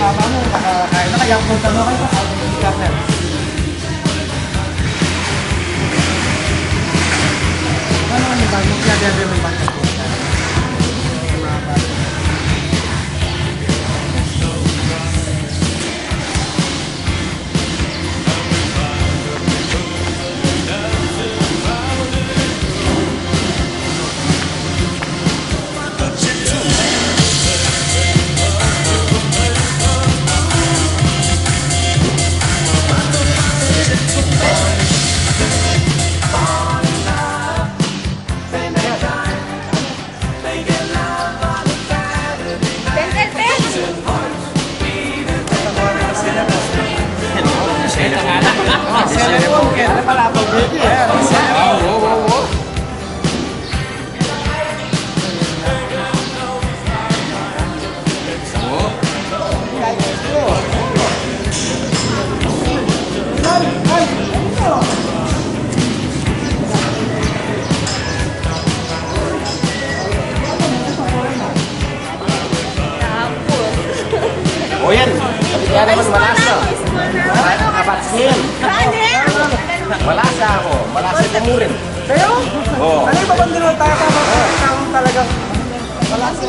mama mo, nakakain na kaya punta mo kayo sa partner. Ano ang ibang yung kaya may bangka po? Oh yan, kaya naman malasa. Kapatsin. Malasa ako, malasa kamurin. Kayo? Oo. Ano yung babandino tayo talagang malasa?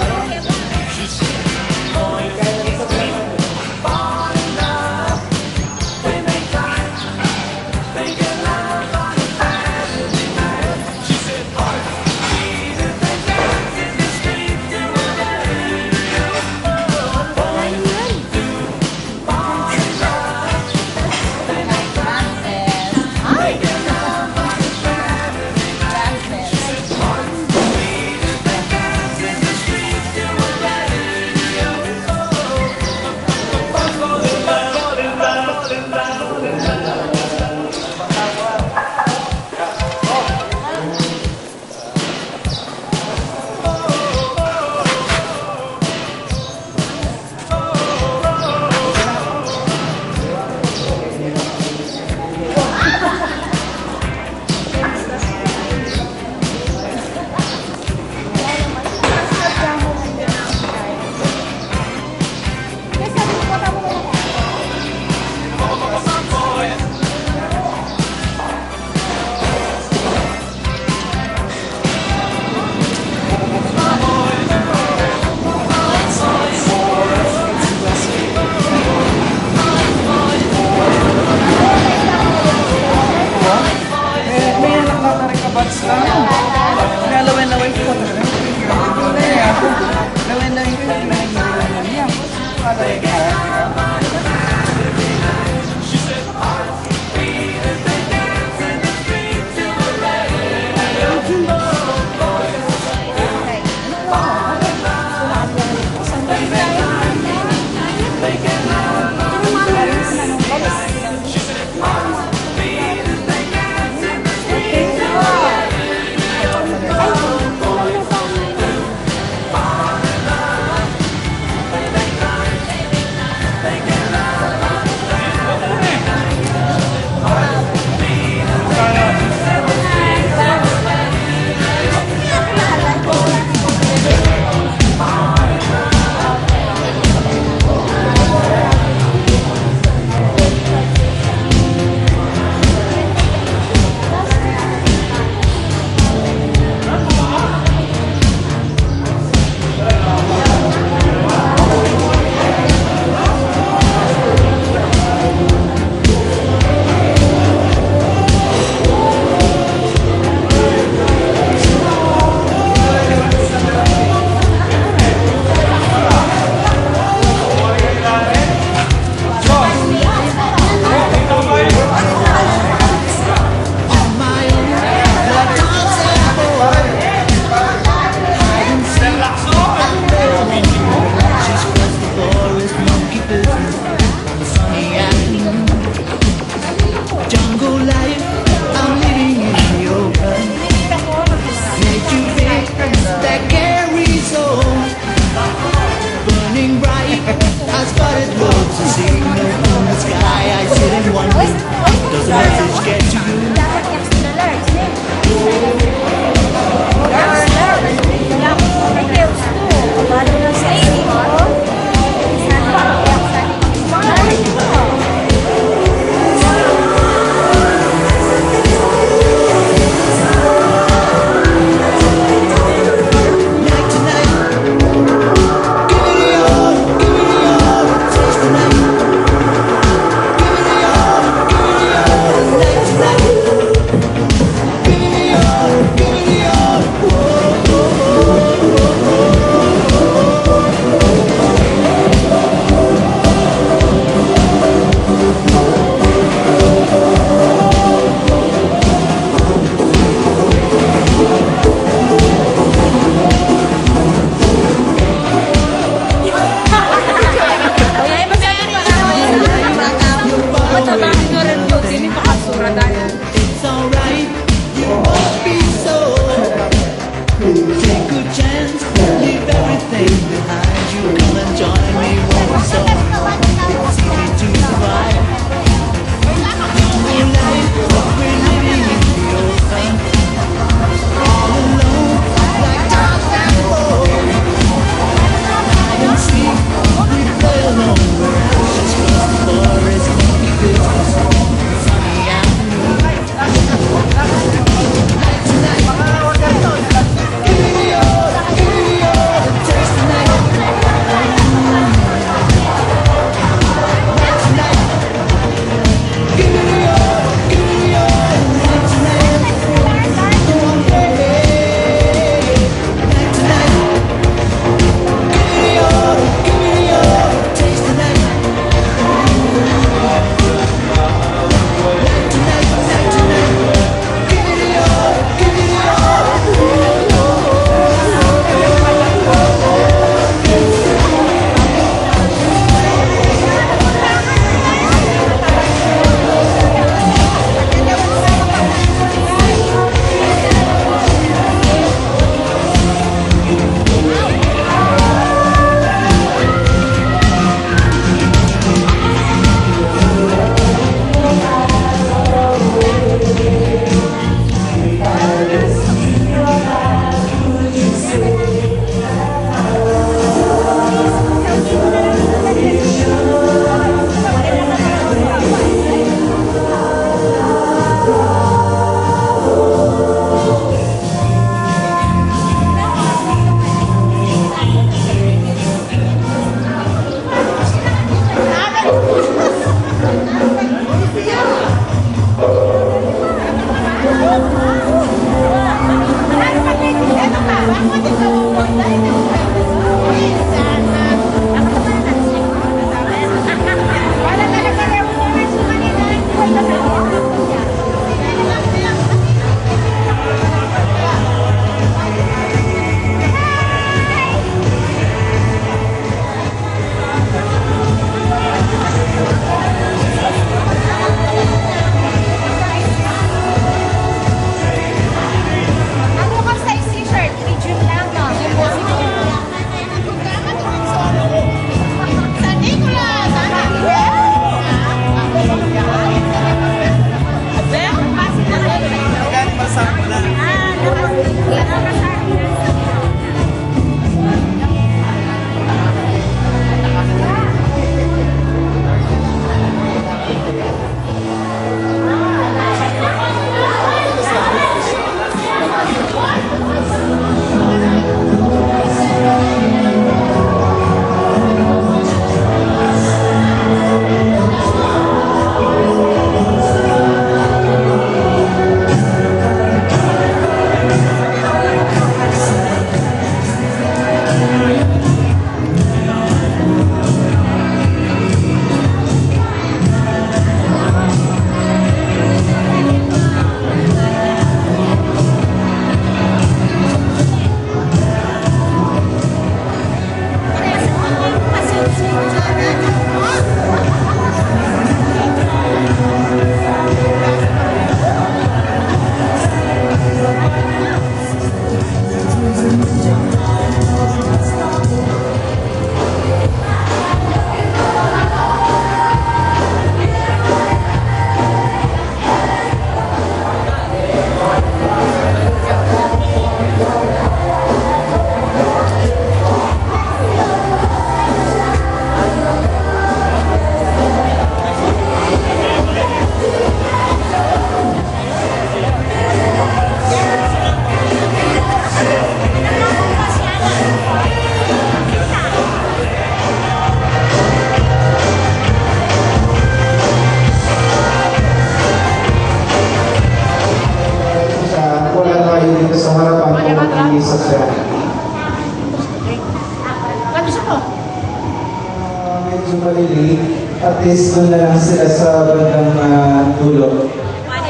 medyo maliliit, at least doon na lang sila sa bandang dulo.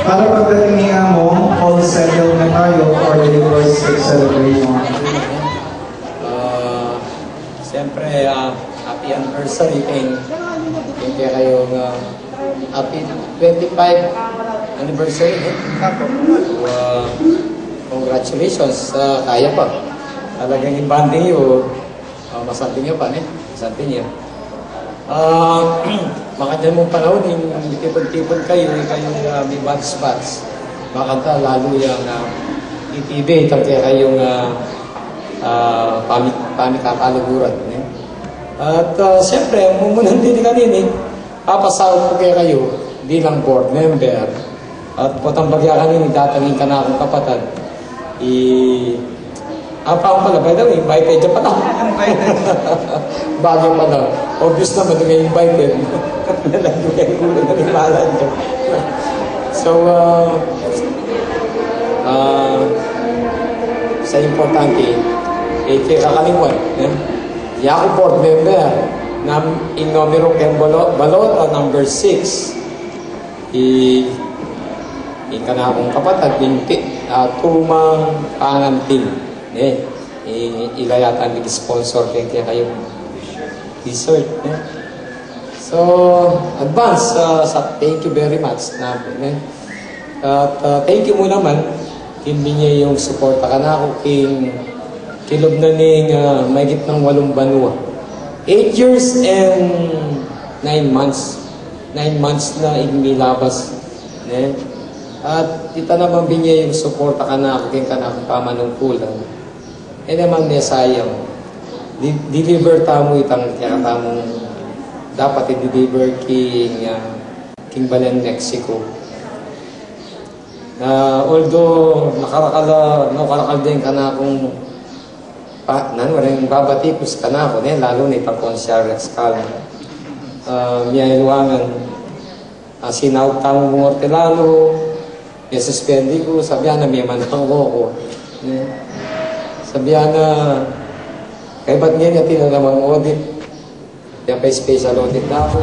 Para pagdating ni Amo, all settled na tayo for the birthday celebration. Siyempre, happy anniversary and kayong happy 25 anniversary. Congratulations, kaya pa. Talagang ibanding yun, masanting niya pa, masanting niya. Makanya mong panahon, yung tipon-tipon kayo, may bats-bats. Makanta lalo yung itibay, kaya kayong pamikakalaguran. At siyempre, mumunan din kanini, papasahod ko kayo bilang board member. At potang bagya kanini, tatangin ka na akong kapatid. Apa pala, by the way, invited dyan pala. Bagay pala. Obvious naman yung invited. Nalagyo kayo ulo na limalan dyan. So, sa importante, kakalimuan. Ako board member na in numero ken balota number 6. Ika na akong kapatid, tumang pangantin. Ilayatan nag-sponsor kayo t-shirt. So, advance, thank you very much. At thank you mo naman, hindi niya yung suporta ka na ako kilob na ning mahigit ng 8 banwa. 8 years and 9 months. 9 months na inilabas. At ita naman binya yung suporta ka na ako ka na akong pamanungkulan. Naman niya sayang. Deliver tamo itang kaya tamong dapat i-deliver King Balen, Mexico. Although nakarakal din ka na akong walang babatikos ka na ako, lalo na itang konsyar Rex Calma. Miyailuangan, sinawag tamong mortelalo, may suspendi ko, sabihan na may manang ko. Sabihan na, kaya ba't niya tinanamang audit? Kaya pa special audit na ako.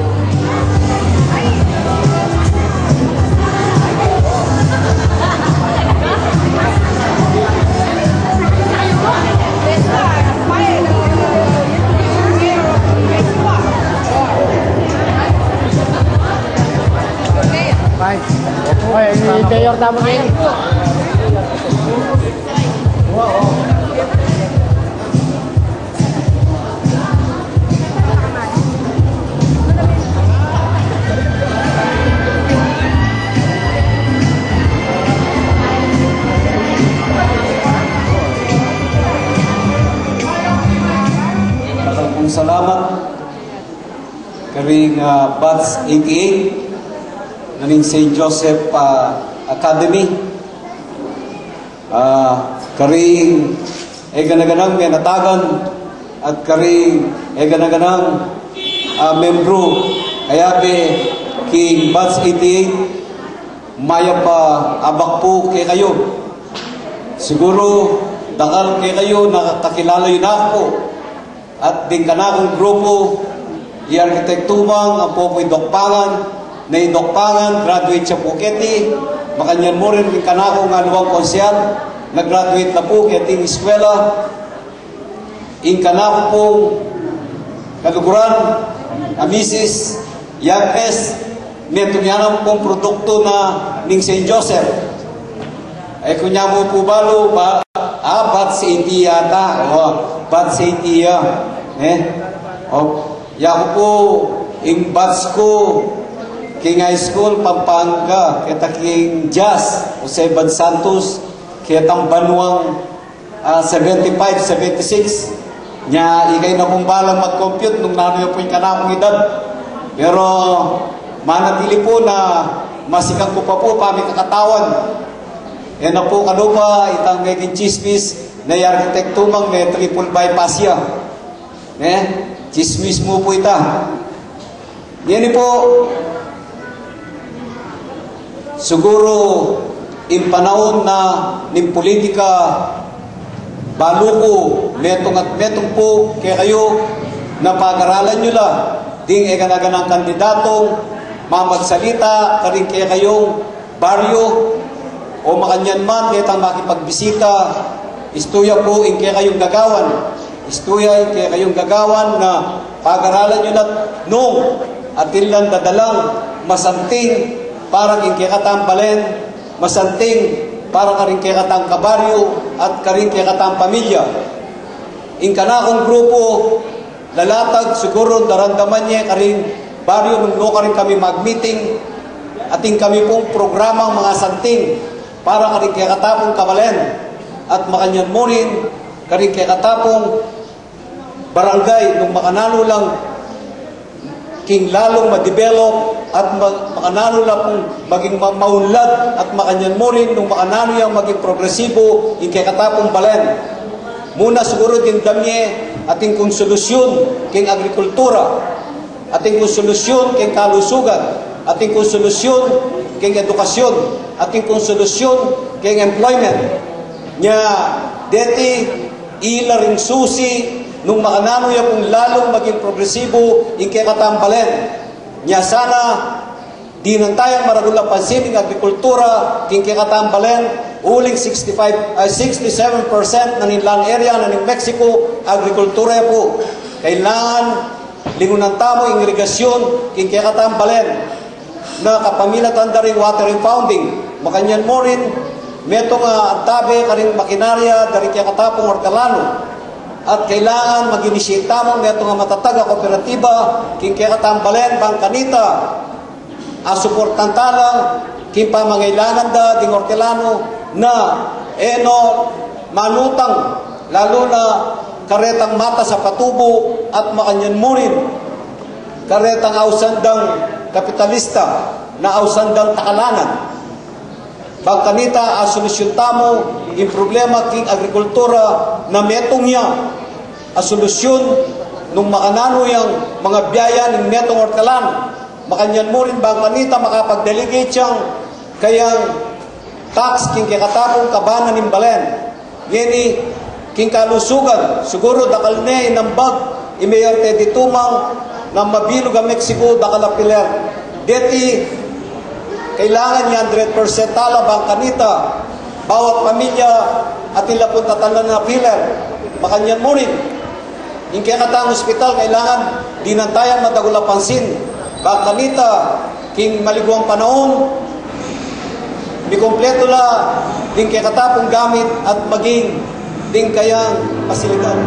Oye, yung mayor tama ngayon. Salamat karing Batch 88 naning St. Joseph Academy karing ganaganang natagan at karing ganaganang membro ayabe king Batch 88 maya pa abak po kay kayo siguro dakal kay kayo nakakilala yun ako. At din kanakong grupo, i-arkitektumang ang Popoy Dokpangan, na Dokpangan, graduate siya Puketi, makanyan mo rin kanakong anuwang konsyal, nag-graduate na po keting eskwela, in kanakong pong kaluguran, Mrs. Yagnes, netunyanan pong produkto na ning St. Joseph. Ay kunya mo po balo, Batch 80 yata, Batch 80 ya. Yako po, ing batch ko, king high school, Pampanga, kita king Jazz, Jose Bad Santos, kitang Banuang 75, 76. Nya, ikay na kong balang mag-compute nung naroon po yung kanakong edad. Pero, manatili po na masikang ko pa po, pami kakatawan. Yan na po kanupa, itang megin chismis na arkitektumang may triple bypass ya. Chismis mo po ita. Yan po, siguro, in panahon na ning politika, baluko, metong at metong po, kaya kayo, napag-aralan nyo lang, ding ekanaganang kandidatong mamagsalita, karing kaya kayong baryo, o makanyan man, kaya tang makipagbisita, istuya po, kaya kayong gagawan. Istuya, kaya kayong gagawan na pag-aralan nyo na nung atilan dadalang masanting para kaya katambalen, masanting para karing kaya katang kabaryo at karing kaya katang pamilya. Inkanakong grupo, lalatag siguro darandaman niya karing baryo nung karing kami mag-meeting ating kami pong programang mga santing para karing kaya katapong kabalen at makanyan mo rin karing kaya katapong barangay nung makanalo lang king lalong ma-develop at makanano lang kung maging maunlad at makanyan mo rin nung makanano yung maging progresibo yung kaya katapong balen. Muna siguro din damye ating kong solusyon king agrikultura, ating kong solusyon king kalusugan, ating kong solusyon king edukasyon, ating kong solusyon king employment. Nya, deti ila ring susi nung makanano yung kung lalong maging progresibo yung kaya katambalen. Nya sana, di nang tayong maragulang pansin ng agrikultura, king kaya katambalen, uling 67% na nilang area na ng Mexico, agrikultura po. Kailangan lingunan tamo yung irigasyon, king kaya katambalen, na kapamilatan da rin watering founding. Makanyan mo rin, meto nga antabe karing makinarya, dari kaya katapong orkalano. At kailangan mag-initiate mo meto nga matataga kooperatiba, king kaya katambalen, bangkanita, suportan talang, king pamangailangan da, ding orkalano, na manutang, lalo na karetang mata sa patubo at makanyan mo rin, karetang ausandang kapitalista na ausandang takalanan. Bangkanita, solusyon tamo, yung problema king agrikultura na metong niya, solusyon nung makanano yung mga biyaya ng metong orkalan. Makanyan mo rin bangkanita, makapag-delegate siyang kayang tax king kakatapong kabana ng balen. Yeni, king kalusugan, siguro dakal ne inambag, imeyarte ditumang na mabilog ang Mexico, dakal apiler. Deti, kailangan niya 100% tala bangkanita, bawat pamilya at ilapon tatalan na piler. Makanyan mo rin. Yung kaya katang hospital, kailangan di na tayo matagula pansin. Bangkanita, king maliguang panahon, di kompleto la, din kaya katapong gamit at maging din kayang pasilidad.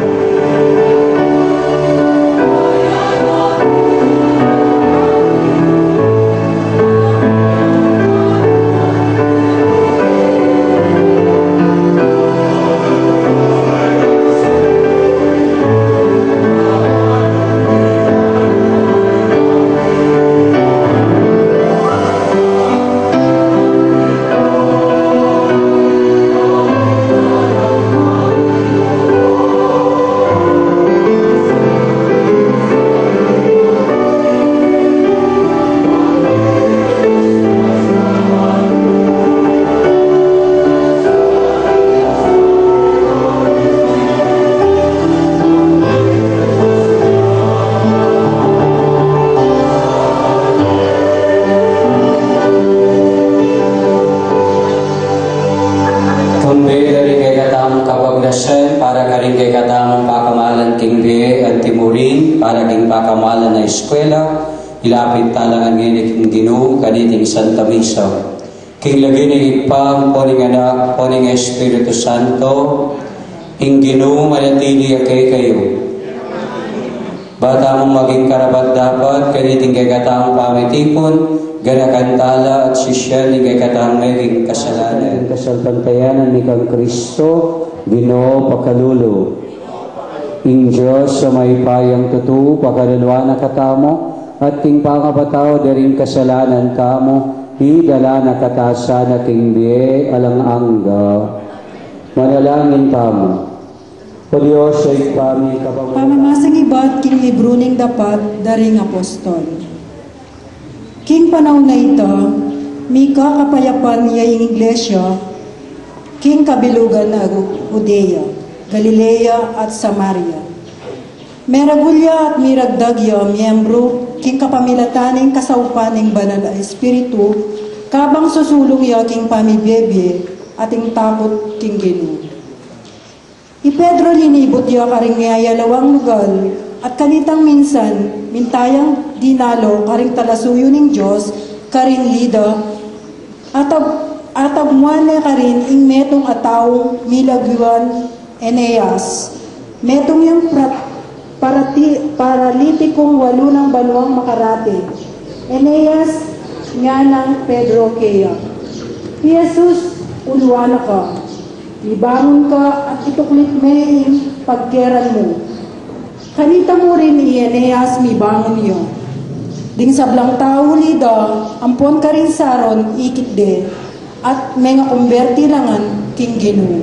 Eskwela, ilapit talangan ngayon king Ginoo kaniting Santa Misa. King lagi ni ipang poning anak, poning Espiritu Santo, ing Ginoo manatili kay kayo. Bata mong maging karapat dapat, kaniting kay katang pamitipon, ganakantala at sisyal ni kay katang maging kasalanan. Kasalpantayanan ni kang Kristo, Ginoo pakalulo. Ing Diyos sa may payang tutu, pakalalwa na katamo, at ting pangabataw daring kasalanan kamo, idala na katasa na king biye alang angga. Manalangin tamo. O Diyos ay kami kapag... Pamamasang iba't king libruning dapat daring apostol. King panahon na ito, mika kapayapan niya yung iglesia, king kabilugan na Judea, Galilea at Samaria. Meragulya at miragdagya, miyembro, king kapamilataning kasaupaning banal na espiritu, kabang susulong ya king pamibebe, ating takot king Ginoo. I Pedro linibot ya karing ngayalawang lugal, at kanitang minsan, mintayang dinalo karing talasuyo ning Diyos, karing lida, atagmuan karin ing metong ataw milagyuan Eneas, metong yung paralitikong walo ng banwang makarate. Eneas nga ng Pedro Kea. Jesus, ulwana ka. Ibangon ka at ituklit may pagkeran mo. Kanita mo rin Eneas mibangon niyo. Ding sablang tao lida, ampon ka rin saron ikit de, at mga kumberti langan king Ginoo.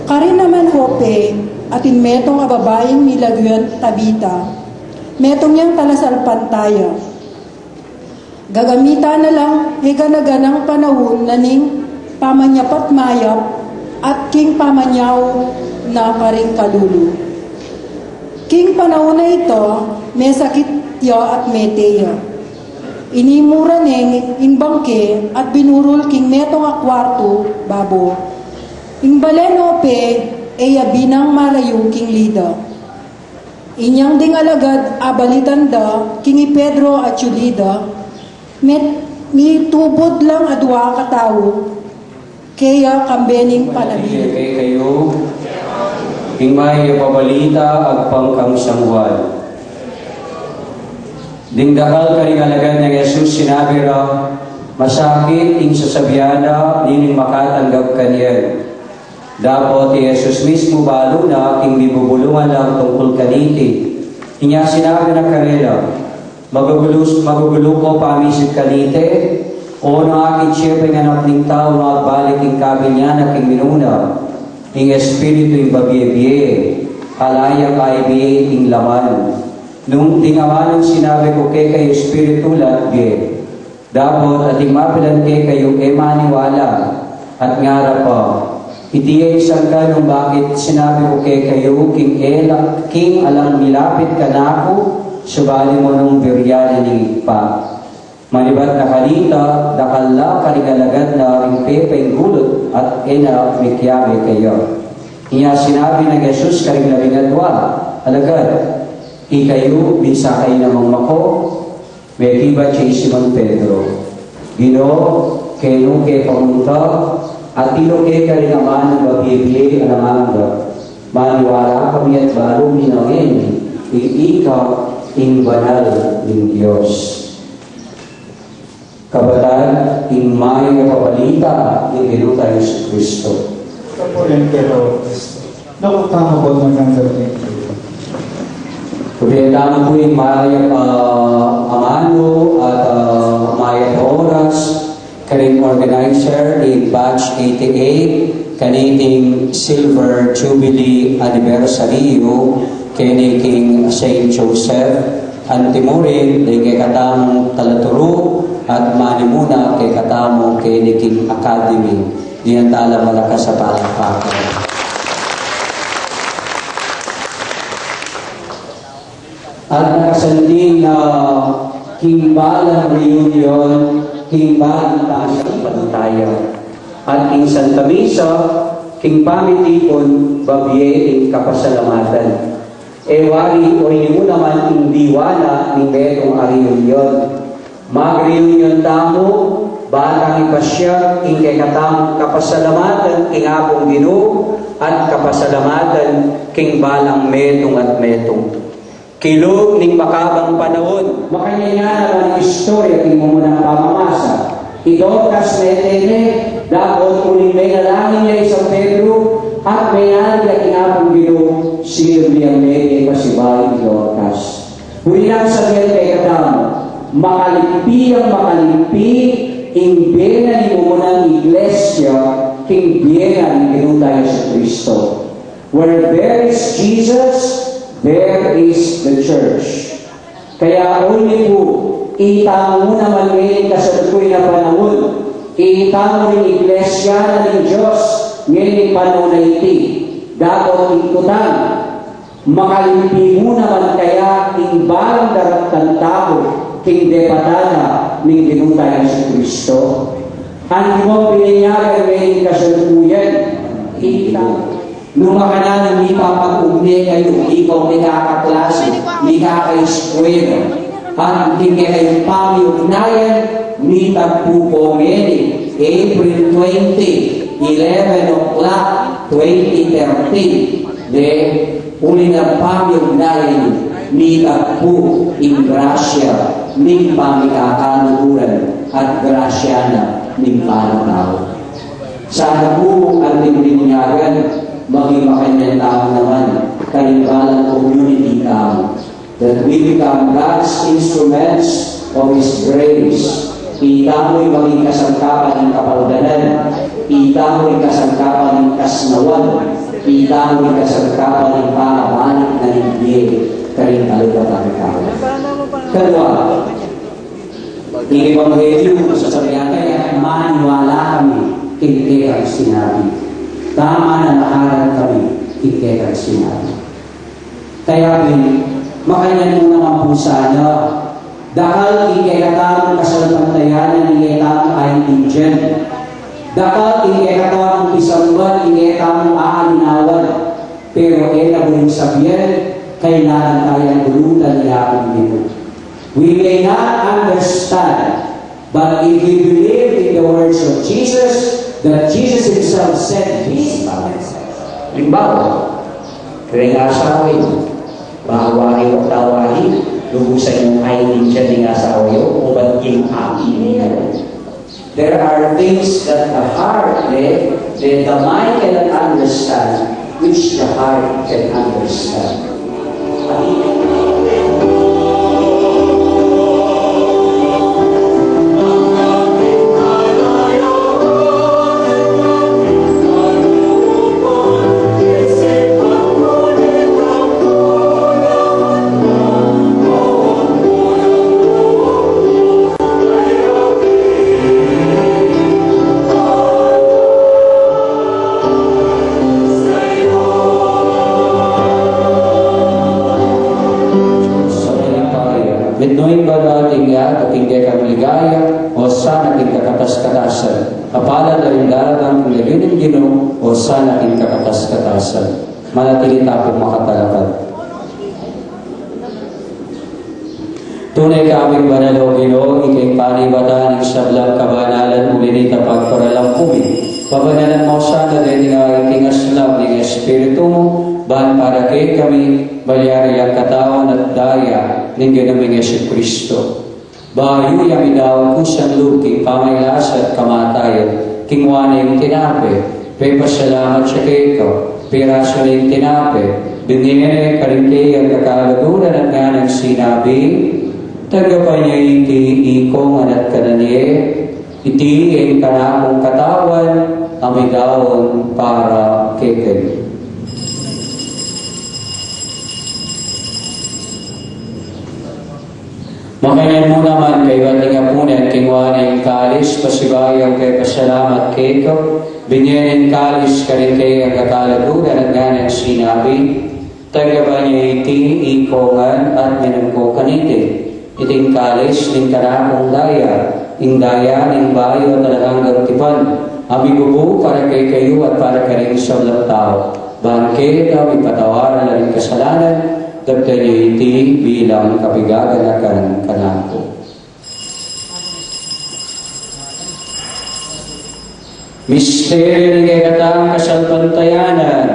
Karin naman hope, atin metong ababaying milagyan Tabita, metong yang talasalpan tayo. Gagamita na lang, ganaganang panahon na ning pamanyapat mayap at king pamanyaw na karing kalulu. King panahon na ito, may sakit ya at meteya. Inimura neng inbangke at binurol king metong akwarto, babo. Inbalenope, eya binang malayo king lida. Inyang ding alagad abalitanda kingi Pedro at Yulida, mi tubod lang adwa katao, kaya kambening panabili. Kaya kayo, ing may pabalita agpang kang sangwan. Ding dakal karing alagad ng Jesus sinabi ra, masakit ing sasabiana, nining makatanggap kaniyan. Dapat Jesus mismo balo na king bibubulungan lang tungkol kaniti. Inya sinabi na karela, magugulo ko pamisit kanite, o na akin siyempre nga nakling tao na balik ing kabil niya na king minuna, ing espiritu ing babiye-biye, kalayang kaibiye ing laman. Nung tingawanan sinabi ko kayo espiritu latbiye, dapat ating mapilan kayo maniwala at ngara pa. Itiya isang ka nung bakit sinabi ko kayo, king alang nilapit ka na ako, subali mo nung biryani ni pa. Malibat na kalita, dakala karigalagad na ring pepeng gulot at ena mikyabe kayo. Iya sinabi na Jesus karigalagad alagad, ikayo, binsakay namang mako, may kiba siya Simon Pedro. Ginoo, kayo kay pamunta, at tilo kay karinaman ng babiye alamanga. Maniwala kami at balong ninangin, ikaw ing banal ng Diyos. Kabatan, ing may kapabalita, ing Ginoo tayo sa Kristo. Ito po rin pero nakutama po ng gagawin. Kubiyatama po yung mayang amano at mayang oras, karing organizer ni Batch 88, kaniting Silver Jubilee Anniversary, kaniting St. Joseph, Antimurin, kay katamong Talaturo, at manimuna kay katamong kaniting Academy. Dinatala malakas sa palakpakan. At nakasanding na Kimbalang Reunion, Kimbalang Tasang tayo. At king Santa Misa, king pamitipon, babye ing kapasalamatan. Ewari o mo naman ing diwana ning betong reunion. Mag-reunion tamo, batang ipasya, ing kay katamong kapasalamatan, king apong Ginoo, at kapasalamatan, king balang metong at metong. Kilog ning makabang panahon, makanya naman istorya king mo munang pamamasa. Idokas netene, dapat kuning may nalangin niya isang Pedro, at may nalagay kinapong Ginoo, sirbi ang may pasibay Idokas. Hulihan sa kay kadamo, makalimpi ang makalimpi, ing biyena ni mo munang iglesia, king biyena ni Ginoo tayo sa Kristo. Where there is Jesus, there is the church. Kaya uli po, itang mo naman ngayon kasalukuy na panahon, itang mo rin iglesia na ng Diyos ngayon panahon na iti. Dapat ikutan, Makalimpi mo naman kaya ibalang daratan tao king depatada ng ginutay sa Kristo. Ang mo pinanyagan ngayon kasalukuyan, nung makana ng ipapag-ugnay kayo, ikaw may kakaklase, may kaka-eskwela, ang tingin kayo pamiugnayan, may tagpupongeni, April 20, 11 o'clock, 2013, de uli ng pamiugnayan, may tagpu in grasya, ning pamikakaluhuran at grasya na ning pananaw. Sana po ang lininyagan maging makanyang tao naman kalimbalang community tao, that we become God's instruments of His grace. Ita mo'y maging kasangkapan ng kapaldanan, ita mo'y kasangkapan ng kasnawan, ita mo'y kasangkapan ng pangabalik na hindi karing alugatan tao. Kedua, ini Ebanghelyo sa sabihan kaya maniwala kami kikirang sinabi. Tama na nakaharap kami kikirang sinabi. Kaya makanyan mo naman po sana dakal kikirang kasalpantayan ng ikitang kaintindihan. Dakal kikirang pisangban ikitang aalinawan. Pero nabuling sabihan kailangan kaya gulutan niya ang dito. We may not understand, but if we believe in the words of Jesus, that Jesus Himself said His Father. Halimbawa, kaya nga asawa ito, mahawahi o tawahi, lubusan yung kaintindihan ng asawa yun, o ba't yung akin niya? There are things that the heart, the mind cannot understand, which the heart can understand. Noy ba natin nga at hindi ka maligaya o sana kin kakatas-katasan. Kapala na rin daratang kung lalinin Ginoo o sana kin kakatas-katasan. Manatili tapong makatalakad. Tunay ka aming banal o Ginoo, ikay panibatan ng sablang kabanalan ulinita pagparalang kumi. Pabanalan mo sana din nga ikingaslab ng Espiritu mo, bahan para kay kami, balyari ang katawan at daya ng ginaming Yesu Kristo. Bahayo yung idaw kusang luki, pamaylas at kamatayan, kingwana yung tinape, pay pasalamat siya kay ikaw, piraso na yung tinape, binigyan ka rin kay ang kakalagunan at nga ng sinabi, tagapa niya iti ikong anak ka na niya, iti ang kanakong katawan, amidaon para kay Makanan mo naman kay bating apunan kingwaning kalis, pasibayang kay pasalamat kay ikaw, binyanin kalis ka rin kay ang kakalagunan at ganang sinabi, tagaba niya iti ikongan at minangko kanite, iting kalis ning kanakong daya, ing daya ning bayo at talagang garutipan, amigubo para kay kayo at para ka rin sa walang tao, bangke ikaw ipatawaran na rin kasalanan, dagdag niyo iti bilang kapigaganakan kanako. Misteryo ng ikatang kasalpantayanan.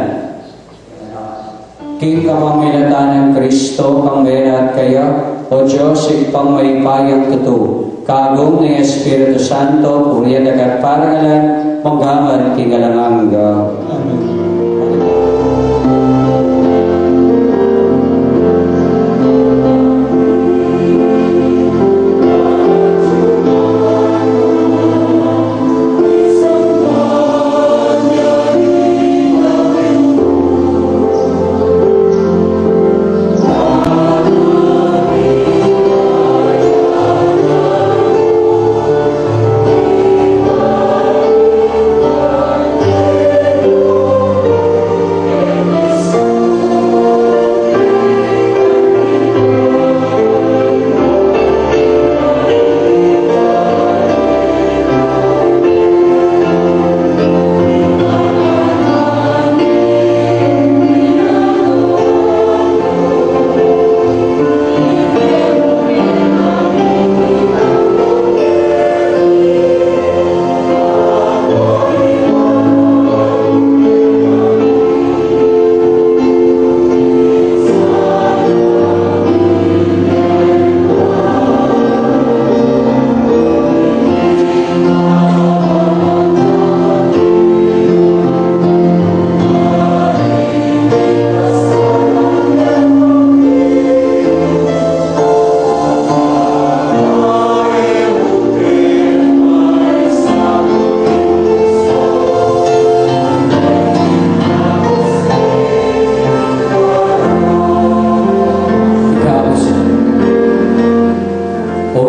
King kamamilatan ng Kristo, pangmerat kaya, o Diyos, ipang may payang tuto, kagong ng Espiritu Santo, puriya dagat parangalan, magaman kingalanganga. Amen.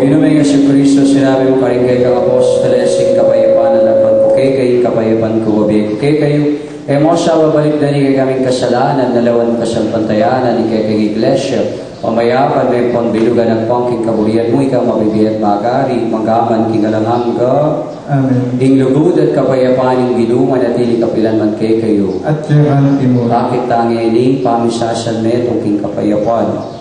Ginumay nga si Kristo, sinabi mo ka rin kay kang apostoles, sing kapayapaan na nagpan ko kay kayo, kapayapaan ko wabi ko kay kayo. E mo sa babalik na ni kay kaming kasalanan, nalawan ka sa pantayanan, ni kay kay iglesia. Pamayapan may pangbilugan ng pangking kabuhian mo, ikaw mabibiyat magari, manggaman kingalanghang ka. Amen. Ing lugod at kapayapaan yung ginuman at ili kapilan man kay kayo. At yaman timur. Bakit tangining pamisasan me itong king kapayapaan?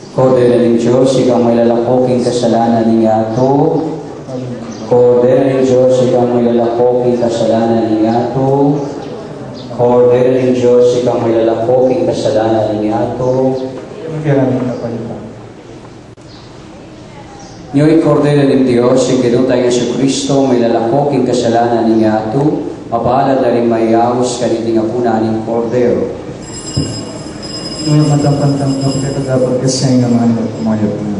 Kordero ng Diyos, ikaw may lalakoking kasalanan niya ito. Kordero ng Diyos, ikaw may lalakoking kasalanan niya ito. Kordero ng Diyos, ikaw may lalakoking kasalanan niya ito. Maraming kapalitan. Niyo'y Kordero ng Diyos, yung kinutay nga si Kristo, may lalakoking kasalanan niya ito. Mapalad na rin mayawos kaniti nga po na aning Kordero. Ngayon matapantang kapagkakagabag kasi nga naman at kumayot na.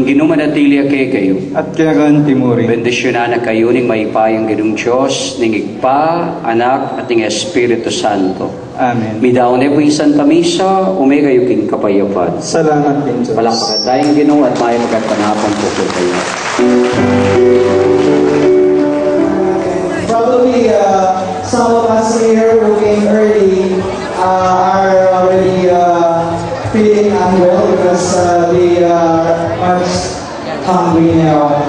Ginumanatilia kay kayo. At kaya timuri. Bendisyonan na kayo ning maipayong ginong Diyos, ning Igpa, Anak, at ning Espiritu Santo. Amen. Midaon na po yung Santa Misa, umay kayo king kapayapan. Salamat din Diyos. Palakpakan tayong ginoo at may magkatanapan po po kayo. Probably some of us here who came early are already feeling unwell because they are much hungry now.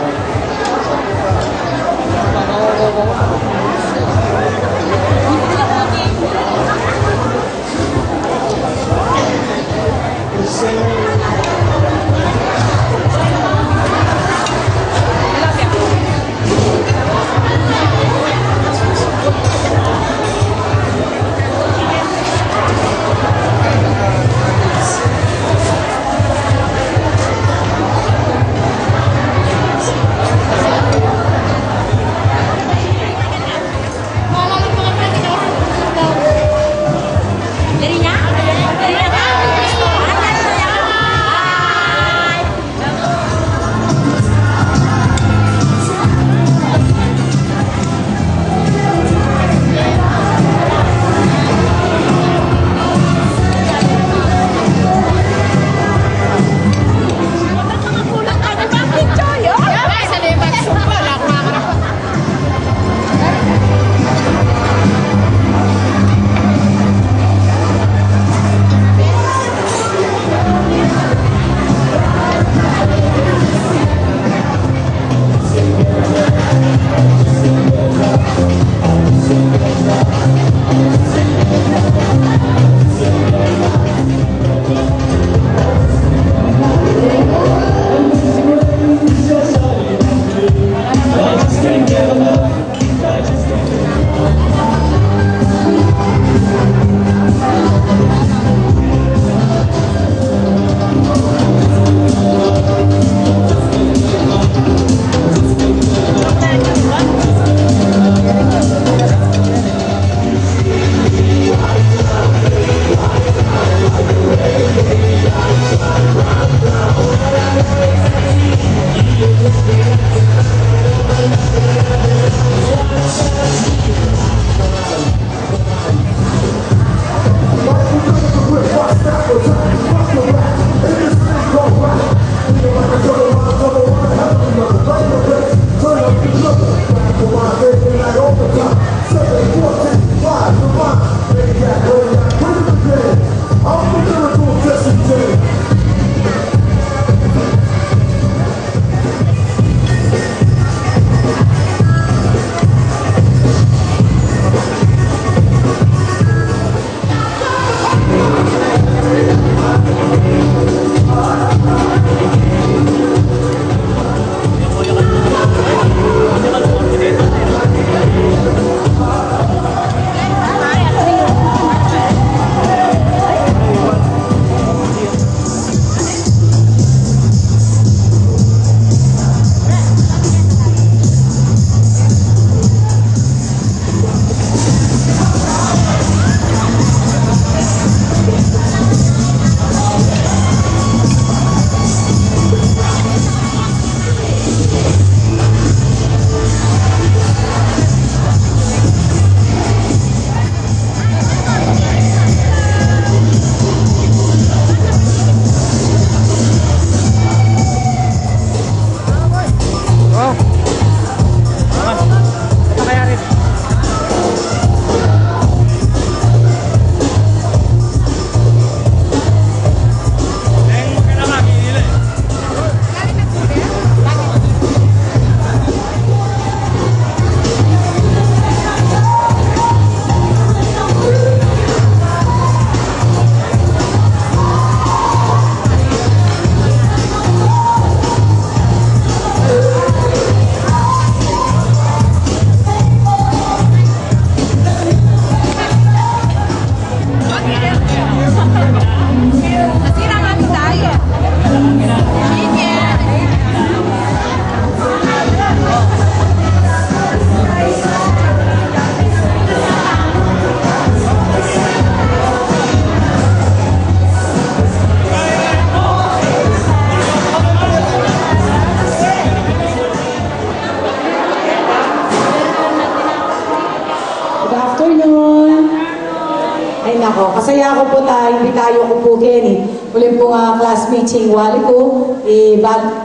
Ay nako, kasaya ko po tayo ko po Kenny. Ulit po nga classmate si wali ko,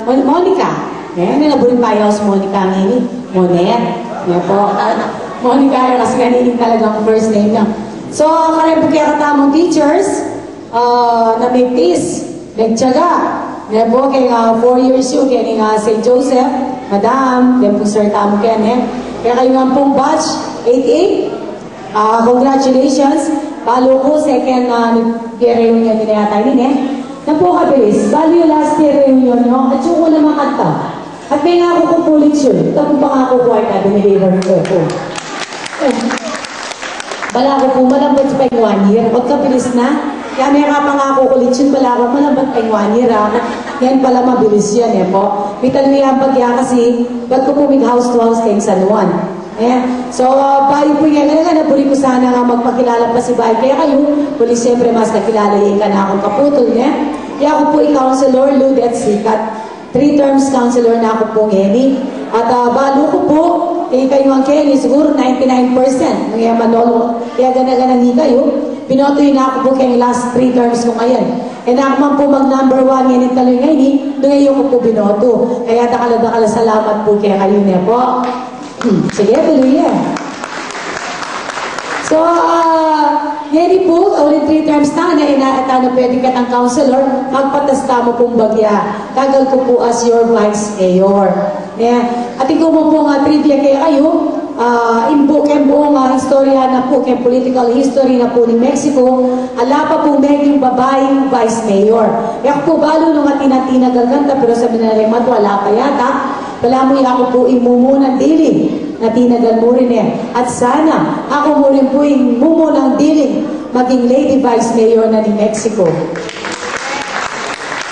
Monica. May naburin pa yung si Monica ngayon. Monet. Yan po. Monica yung kasi ganinin talagang first name niya. So, karami po kaya katamong teachers, na may peace, nagtyaga. Yan po, kaya 4 years yun, kaya nga St. Joseph, Madam, yan po Sir Tamo Ken, kaya kayo nga pong batch, 88. Congratulations. Balo ko, second year reunion nila yata yun na po kabilis. Balo yung last year reunion nyo, at yung una mga kanta. At may nga ako kupulit yun. Ito po ba nga ako kuwait na diniliver ko po. Bala ko po, malambot pa yung 1 year. Huwag kabilis na. Kaya may nga pa nga ako kulit yun. Bala ko, malambot pa yung 1 year. Yan pala mabilis yan po. Pitan mo yan pagya kasi, ba't ko po house to house kayong San Juan? So, bayo po yan. Nabuli ko sana nga magpakilala pa si Bayo. Kaya kayo, puli siyempre mas nakilala yung ka na akong kaputol. Kaya ako po i-counselor, Ludet Sikat. 3 terms counselor na ako po Kenny. At balo ko po, kayo ang Kenny, siguro 99%. Kaya Manolo, kaya gana-gana ni kayo. Pinoto yun na ako po kayong last 3 terms ko ngayon. And ako man po mag-number 1 yan yung taloy ngayon, doon ngayon ko po binoto. Kaya dakala salamat po kaya kayo niya po. Sige, tuloy yan. So, Henry po, ulit 3 times na inaatano pwede ka ng counselor, magpatasta mo pong bagya. Tagal ko po as your vice mayor. At ikaw mo po nga trivia kaya kayo, imbukin buong istorya na po, kaya political history na po ni Mexico, ala pa po medyo babaeng vice mayor. Kaya po balo nung atina-tina gaganda, pero sabi na rin wala pa yata. Wala mo ako po imumunang diling na tinagal mo rin At sana, ako mo rin po imumunang diling maging Lady Vice Mayor na ni Mexico.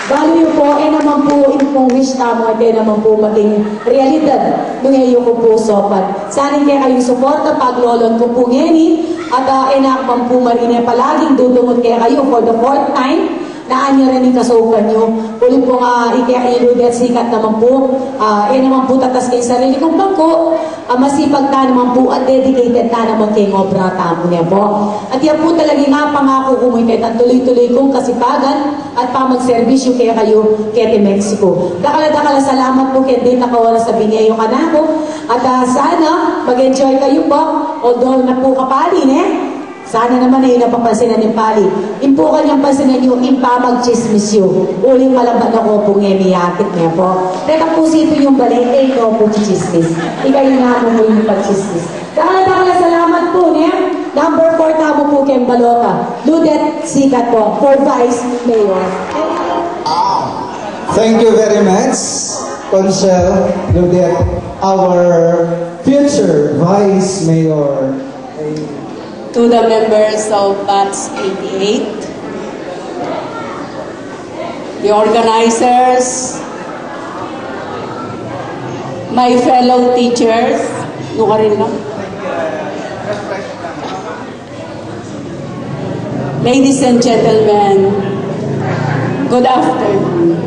Balo yun po, naman po, pong wish tamo, naman po maging realidad nung iyo ko po sopat. Sana kaya kayong suporta paglolon ko po ngeni, at enakman po marine palaging dudungot kaya kayo for the 4th time, naanya rin yung kasukan nyo. Ulit po nga, ikailudet sikat naman po. Naman po tatas kayo sarili kong bangko. Masipag ta naman po at dedicated ta naman kay obra tamo niya po. At yan po talaga nga pangako kumikit at tuloy-tuloy kong kasipagan at pamagservisyo kaya kayo kaya Mexico. Dakala salamat po kaya din nakawala sa binyayo ka na po. At sana mag-enjoy kayo po. Although na po kapalin sana naman ay napapansinan ni Pali. Impo kanyang pansinan nyo, impamag-chismis yun. Uling malaban ako po ngemiyakit niya po. Teka po sipin yung balik, no po chismis. Ikayo nga mo yung pag-chismis. Dakala salamat po niya. Number 4 tamo po kayong balota. Ludet Sikat po, for Vice Mayor. Thank you very much, Conchel Ludet, our future Vice Mayor. To the members of Batch 88, the organizers, my fellow teachers, ladies and gentlemen, good afternoon.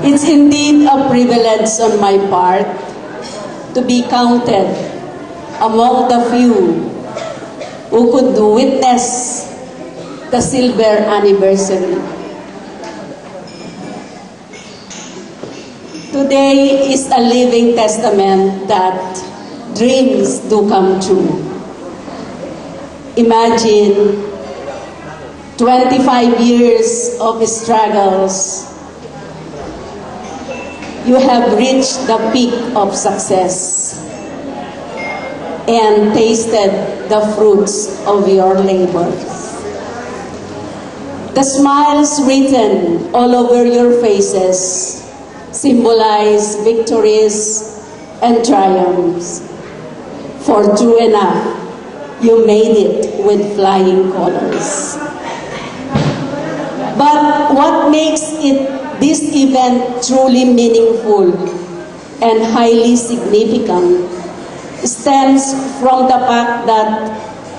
It's indeed a privilege on my part to be counted among the few who could witness the silver anniversary. Today is a living testament that dreams do come true. Imagine 25 years of struggles. You have reached the peak of success and tasted the fruits of your labors. The smiles written all over your faces symbolize victories and triumphs. For true enough, you made it with flying colors. But what makes this event truly meaningful and highly significant stems from the fact that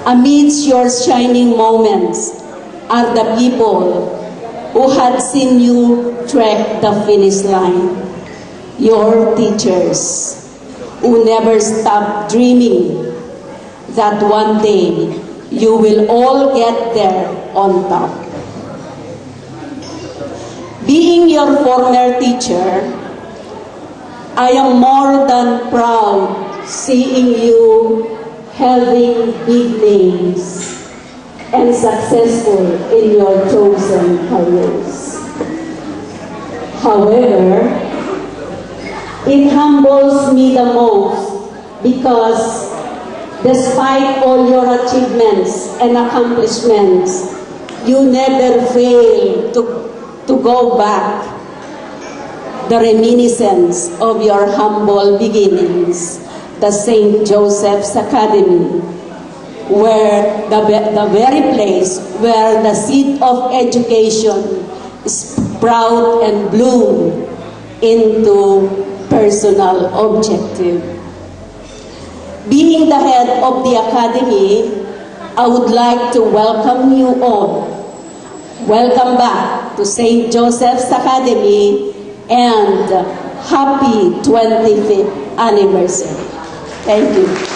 amidst your shining moments are the people who had seen you trek the finish line. Your teachers who never stopped dreaming, that one day you will all get there on top. Being your former teacher, I am more than proud seeing you having big names and successful in your chosen careers. However, it humbles me the most because despite all your achievements and accomplishments, you never fail to go back the reminiscence of your humble beginnings, the St. Joseph's Academy, where the very place where the seed of education sprout and bloom into personal objective. Being the head of the Academy, I would like to welcome you all. Welcome back to St. Joseph's Academy and happy 25th anniversary. Thank you.